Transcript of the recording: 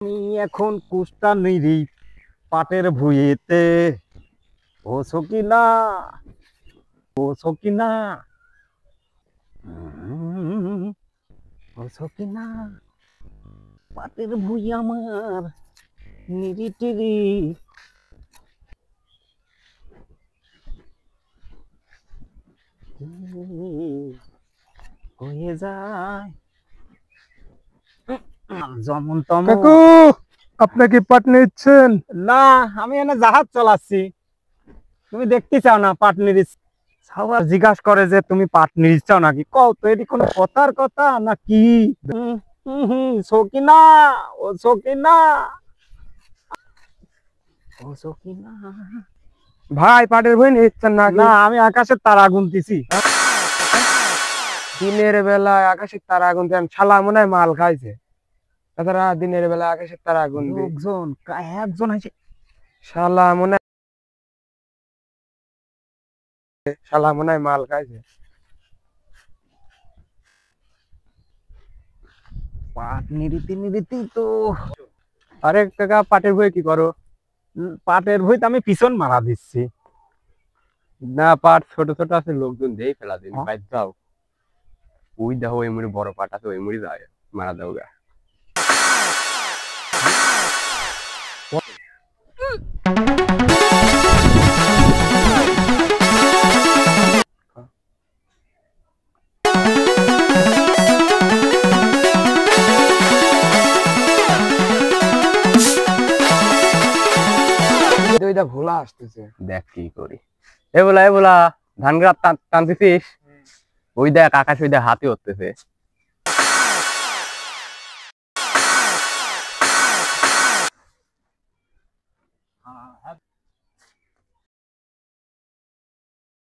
আমি এখন কুষ্টা নিরি পাটের ভুঁইতে। ও সকিনা, ও সকিনা, ও সকিনা, পাটের ভুঁই আমার নিরি টিরি। হয়ে যায় যেমন তেমন। কাকু, আপনি কি পাট নিচ্ছেন? না, আমি এনে জাহাজ চালাচ্ছি। তুমি দেখতে চাও না পাট নিরিচ? সবার জিজ্ঞাসা করে যে তুমি পাট নিরিচ চাও নাকি, কও তো এটি কোনো কথার কথা নাকি? সকিনা, ও সকিনা, ও সকিনা। ভাই, পাটের বই নিচ্ছেন নাকি? না, আমি আকাশের তারা গুনতেছি। দিনের বেলায় আকাশের তারা গুনতেন, শালা মনে হয় মাল খাইছে। তাছাড়া দিনের বেলায় আকাশের তারা গুনবি, লোকজন একজন আছে। শালা মনে শালা মনে হয় মাল খাইছে। পাট নিরিতে নিরিতেই তো। আরে কাকা, পাটের বই কি করো? পাটের ভুঁইতে আমি পিছন মারা দিচ্ছি। না, পাট ছোট ছোট আছে, লোকজন দেই ফেলা দিন হ্যাঁ? বাইর যাও। ওই দেখো, ওই মুড়ি বড় পাট আছে, ওই মুড়ি যায় মারা দাও গা। ওইটা ভোলা আসতেছে, দেখ কি করি। এ বলা ধান গাছ টানতেছিস? ওই দেখ আকাশ, ওই দেখ হাতি উঠতেছে।